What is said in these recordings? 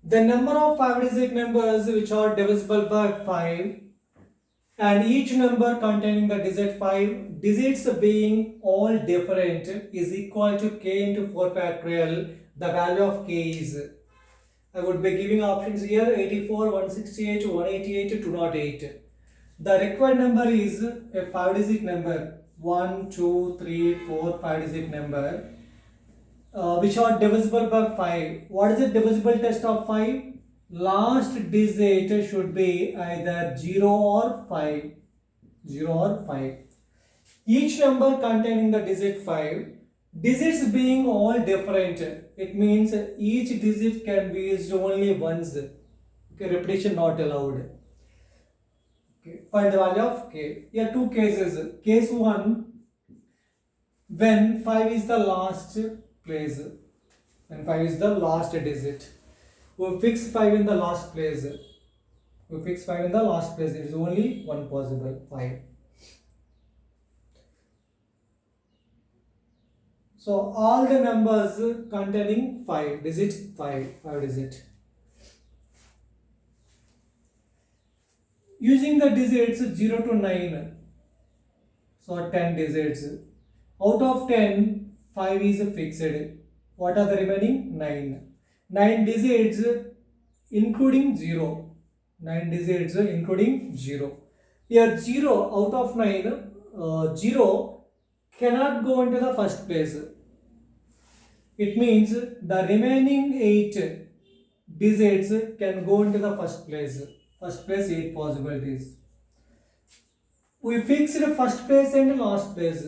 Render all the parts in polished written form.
The number of 5-digit numbers which are divisible by 5 and each number containing the digit 5 digits being all different is equal to k into 4 factorial. The value of k is, I would be giving options here, 84, 168, 188, 208. The required number is a 5-digit number, 1, 2, 3, 4, 5-digit number, which are divisible by 5. What is the divisible test of 5? Last digit should be either 0 or 5. 0 or 5. Each number containing the digit 5, digits being all different, it means each digit can be used only once. Okay, repetition not allowed. Okay, find the value of k. Here two cases. Case 1, when 5 is the last place, when 5 is the last digit. We fix 5 in the last place. We fix 5 in the last place. There is only one possible, 5. So all the numbers containing 5 digit, 5 digit. Using the digits 0 to 9, so 10 digits. Out of 10, 5 is fixed. What are the remaining? 9. 9 digits including 0. 9 digits including 0. Here 0 out of 9, 0 cannot go into the first place. It means the remaining 8 digits can go into the first place. First place 8 possibilities. We fixed first place and last place.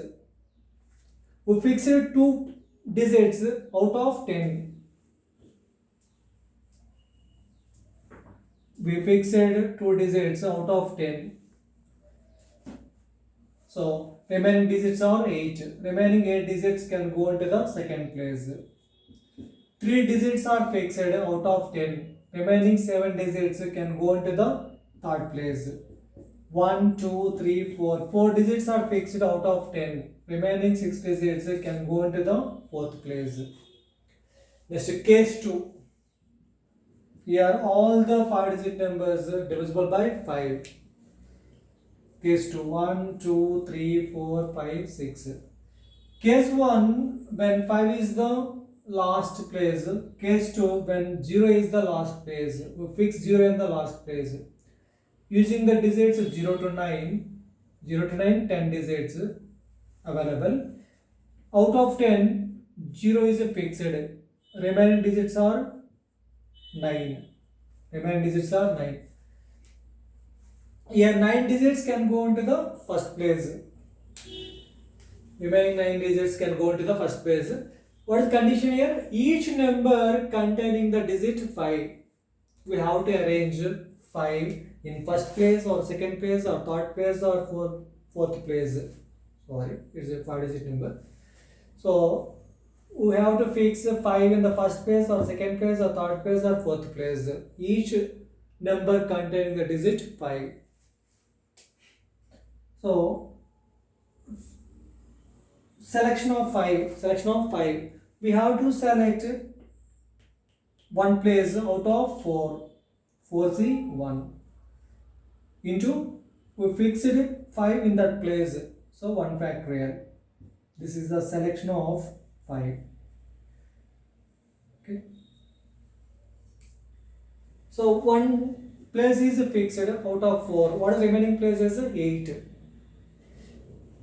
We fixed 2 digits out of 10. We fixed 2 digits out of 10. So remaining digits are 8. Remaining 8 digits can go into the second place. 3 digits are fixed out of 10. Remaining 7 digits can go into the third place. 1, 2, 3, 4. 4 digits are fixed out of 10. Remaining 6 digits can go into the fourth place. Next, case 2. Here all the 5-digit numbers divisible by 5. Case 2, 1, 2, 3, 4, 5, 6. Case 1, when 5 is the last place. Case 2, when 0 is the last place. We fix 0 in the last place. Using the digits 0 to 9, 10 digits available. Out of 10, 0 is fixed. Remaining digits are 9. Remaining digits are 9. Here 9 digits can go into the first place. Remaining 9 digits can go into the first place. What is the condition here? Each number containing the digit 5. We have to arrange 5 in first place or second place or third place or fourth place. Sorry, it's a 5-digit number. So we have to fix 5 in the first place or second place or third place or fourth place. Each number containing the digit 5. So selection of 5. We have to select one place out of 4. 4C 1 into, we fixed 5 in that place, so 1 factorial. This is the selection of 5. Okay, so 1 place is fixed out of 4. What is remaining place is 8.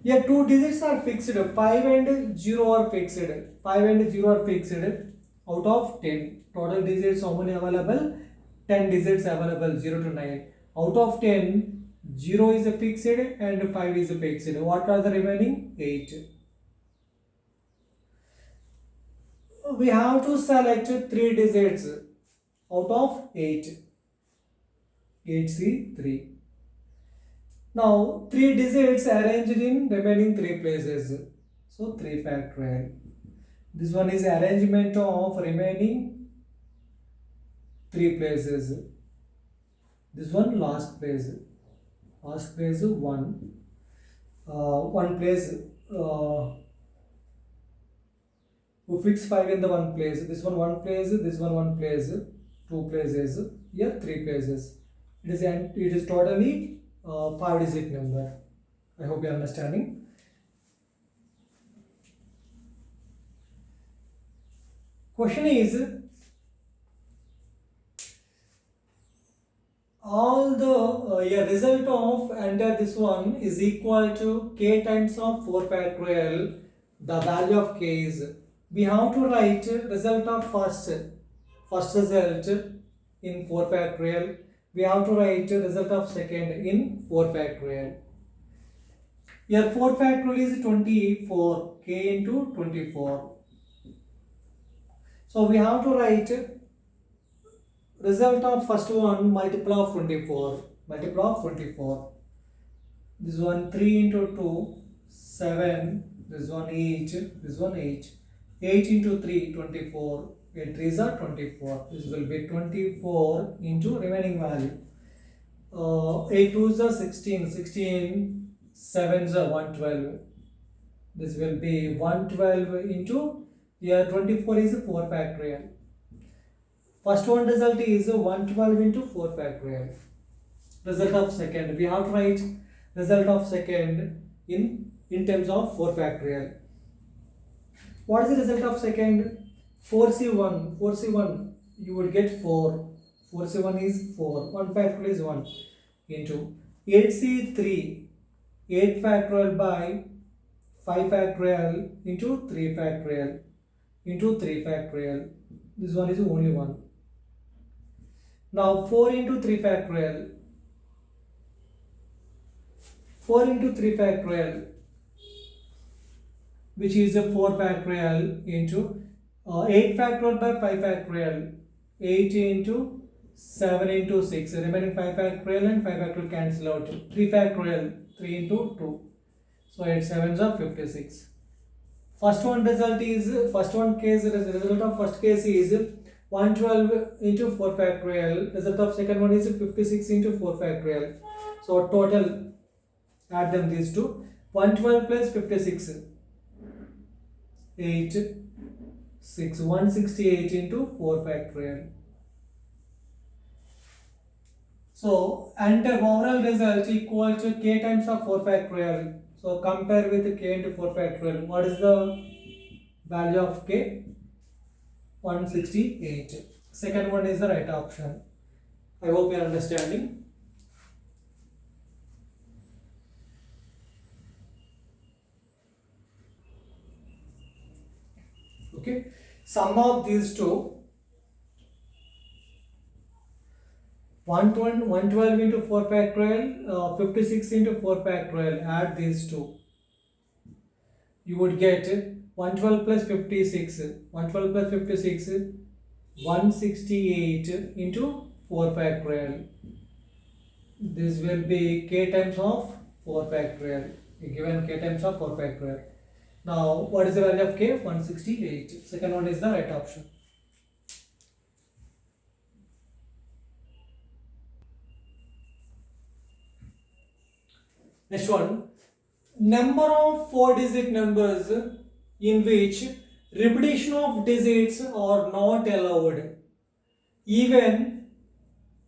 Here 2 digits are fixed. 5 and 0 are fixed. 5 and 0 are fixed out of 10. Total digits how many available? 10 digits available, 0 to 9. Out of 10, 0 is fixed and 5 is fixed. What are the remaining? 8. We have to select 3 digits out of 8. 8C3. Now 3 digits arranged in remaining 3 places. So 3 factorial. This one is arrangement of remaining 3 places. This one last place. Last place 1. One place. We fix 5 in the one place. This one place. This one place. 2 places, here 3 places. It is totally 5-digit number. I hope you are understanding. Question is, all the result of under this one is equal to k times of 4 factorial. The value of k is, we have to write result of first result in 4 factorial. We have to write result of second in 4 factorial. Here 4 factorial is 24, k into 24. So we have to write result of first one multiple of 24. This one 3 into 2, 7. This one 8. This one 8. 8 into 3, 24. 8 3s are 24. This will be 24 into remaining value. 8 2s are 16. 16 7s are 112. This will be 112 into, here 24 is 4 factorial. First one result is 112 into 4 factorial. Result of second, we have to write result of second in terms of 4 factorial. What is the result of second? 4c1, you would get 4. 4c1 is 4. 1 factorial is 1 into 8c3, 8 factorial by 5 factorial into 3 factorial into 3 factorial. This one is only 1. Now 4 into 3 factorial. 4 into 3 factorial, which is a 4 factorial into 8 factorial by 5 factorial. 8 into 7 into 6. Remaining 5 factorial and 5 factorial cancel out. 3 factorial. 3 into 2. So 8 7s are 56. First one case result of first case is 112 into 4 factorial. Result of second one is 56 into 4 factorial. So total, add them these two. 112 plus 56. 8 6 168 into 4 factorial. So enter overall result equal to k times of 4 factorial. So compare with k into 4 factorial. What is the value of k? 168. Second one is the right option. I hope you are understanding. Okay. Sum of these two. 112 into 4 factorial, 56 into 4 factorial, add these two. You would get 112 plus 56, 168 into 4 factorial. This will be k times of 4 factorial, given k times of 4 factorial. Now, what is the value of k? 168. Second one is the right option. Next one, number of 4-digit numbers in which repetition of digits are not allowed. Even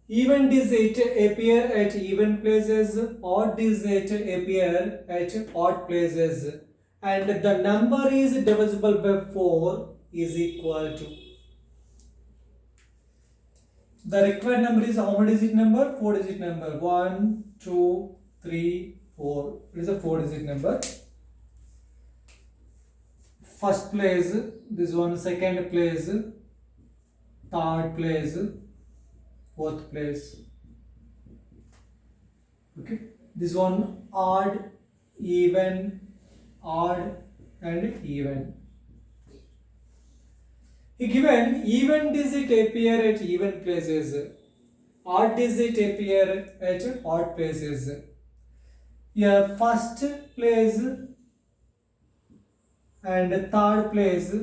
digit appear at even places, odd digit appear at odd places, and the number is divisible by 4 is equal to. The required number is how many digit number? 4-digit number. 1, 2, 3, 4. It is a 4-digit number. First place, this one, second place, third place, fourth place. Okay. This one odd, even, odd and even. Given even digit appear at even places, odd digit appear at odd places. Here first place and third place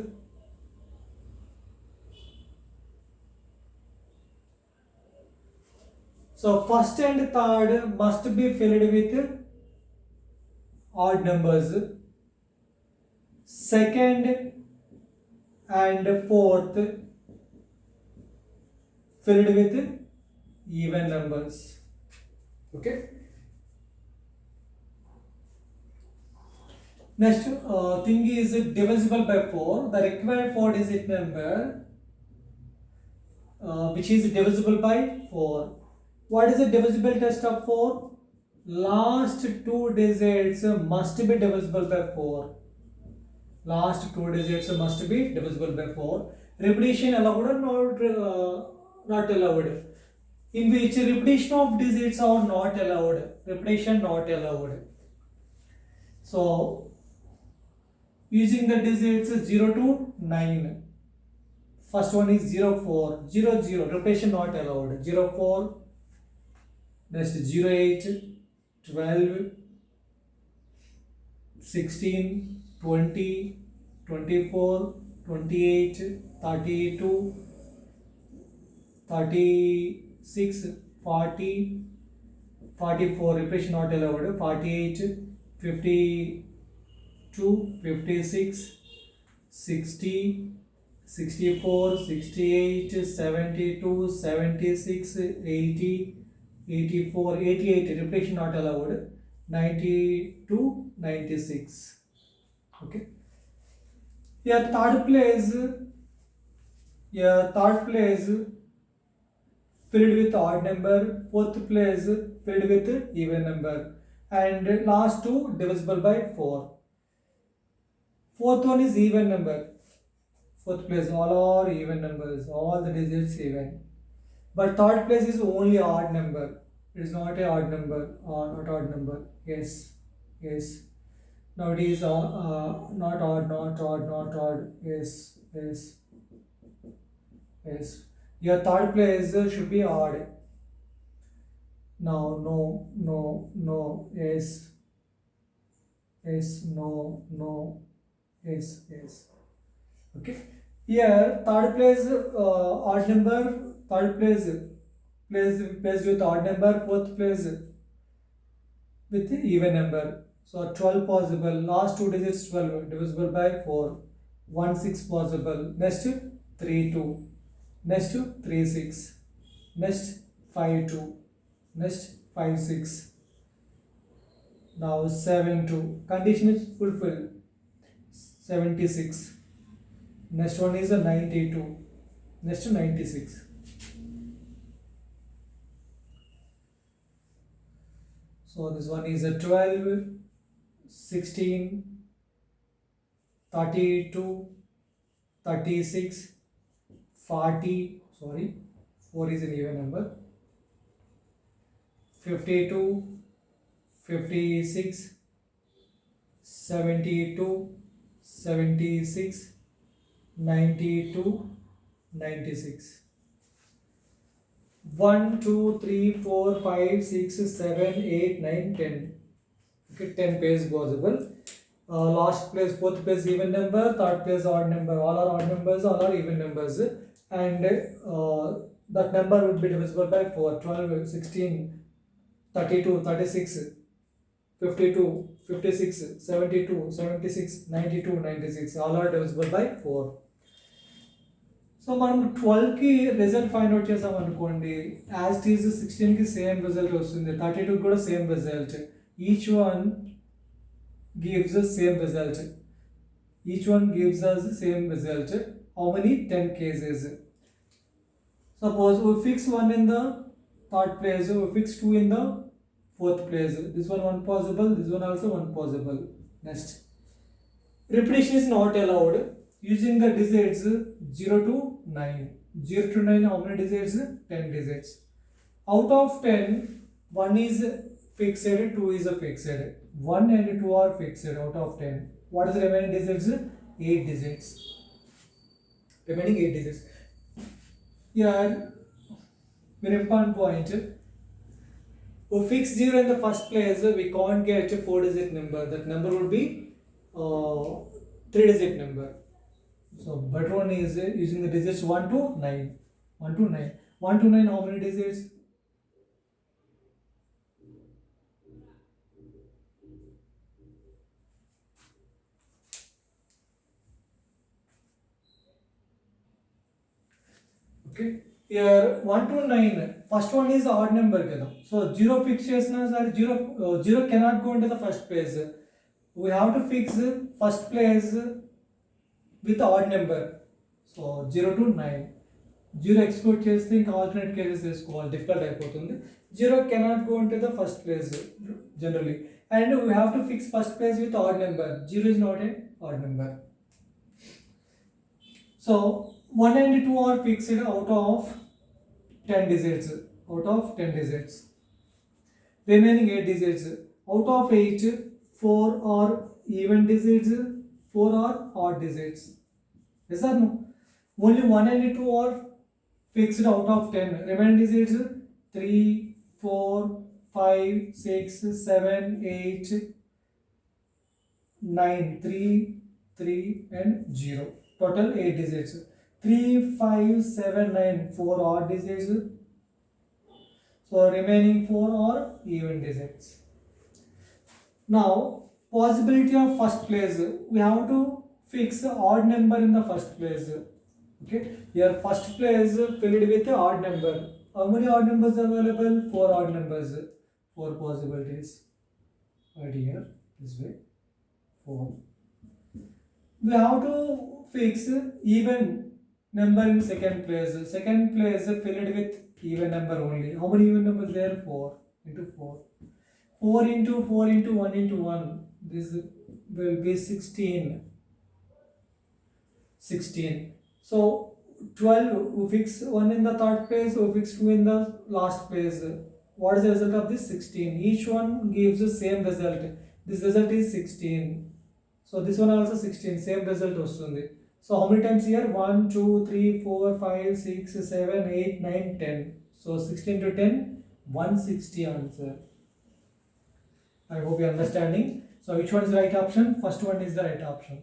so first and third must be filled with odd numbers. Second and fourth filled with even numbers. Okay. Next thing is divisible by 4. The required 4-digit number which is divisible by 4. What is the divisible test of 4? Last two digits must be divisible by 4. Last two digits must be divisible by 4. Repetition allowed or not allowed? In which repetition of digits are not allowed. Repetition not allowed. So using the digits 0 to 9. First one is 0, 4. 0, 0. Repetition not allowed. 0, 4. Next 0, 8. 12, 16, 20, 24, 28, 32, 36, 40, 44, repetition not allowed, 48, 52, 56, 60, 64, 68, 72, 76, 80, 84, 88, repetition not allowed, 92, 96. Okay. Yeah, third place filled with odd number, fourth place filled with even number, and last two divisible by 4. Fourth one is even number. Fourth place all are even numbers, all the digits even. But third place is only odd number. It is not a odd number or not odd number. Yes, yes. Now it is not odd, not odd, not odd. Yes, yes, yes. Your third place should be odd. Now, no, no, no. Yes, yes, no, no. Yes, yes. Okay. Here, third place odd number. Third place placed with odd number. Fourth place with even number. So 12 possible. Last two digits 12 divisible by 4. 1 6 possible. Next 3 2. Next 3 6. Next 5 2. Next 5 6. Now 7 2. Condition is fulfilled. 76. Next one is a 92. Next 96. So this one is a 12, 16, 32, 36, 40, sorry, 4 is an even number, 52, 56, 72, 76, 92, 96. 1, 2, 3, 4, 5, 6, 7, 8, 9, 10. Okay, 10 pairs possible. Last place, fourth place even number, third place odd number. All are odd numbers, all are even numbers. And that number would be divisible by 4. 12, 16, 32, 36, 52, 56, 72, 76, 92, 96. All are divisible by 4. So మనం 12కి result find out చేసాం అనుకోండి, as it is 16కి same result వస్తుంది, 32కి కూడా same result. Each one gives same result. Each one gives us same result. How many 10 cases. Suppose we fix 1 in the third place, we fix 2 in the fourth place. This one possible, this one also one possible. Next, repetition is not allowed. Using the digits 0 to 9. 0 to 9, how many digits? 10 digits. Out of 10, 1 is fixed, 2 is fixed. 1 and 2 are fixed out of 10. What is the remaining digits? 8 digits. Remaining 8 digits. Here, very important point. We fix 0 in the first place, we can't get a 4-digit number. That number would be 3-digit number. So better one is using the digits 1 to 9. 1 to 9. 1 to 9, how many digits? Okay. here 1 to 9 first one is odd number kada, so 0 fix chesina sir 0 cannot go into the first place. We have to fix first place with odd number, so 0 to 9. 0 exclude చేస్తే ఇంకా alternate cases తీసుకోవాలి, difficult అయిపోతుంది. 0 cannot go into the first place generally, and we have to fix first place with odd number. 0 is not an odd number. So 1 and 2 are fixed out of 10 digits. Out of 10 digits. Remaining 8 digits. Out of 8, 4 are even digits, 4 are odd digits. Yes or no? Only 1 and 2 are fixed out of 10. Remaining digits 3, 4, 5, 6, 7, 8, 9, 3, 3 and 0. Total 8 digits. 3, 5, 7, 9, 4 odd digits. So remaining 4 are even digits. Now possibility of first place. We have to fix odd number in the first place. Okay, your first place filled with odd number. How many odd numbers are available? 4 odd numbers. 4 possibilities. Right here, this way, 4. We have to fix even number in second place. Second place filled with even number only. How many even numbers there? 4 into 4. 4 into 4 into 1 into 1. This will be 16. 16. So 12, we fix 1 in the third place, we fix 2 in the last place. What is the result of this? 16. Each one gives the same result. This result is 16. So this one also 16, same result ostundi. So how many times here? 1, 2, 3, 4, 5, 6, 7, 8, 9, 10. So 16 to 10, 160 answer. I hope you are understanding. So which one is the right option? First one is the right option.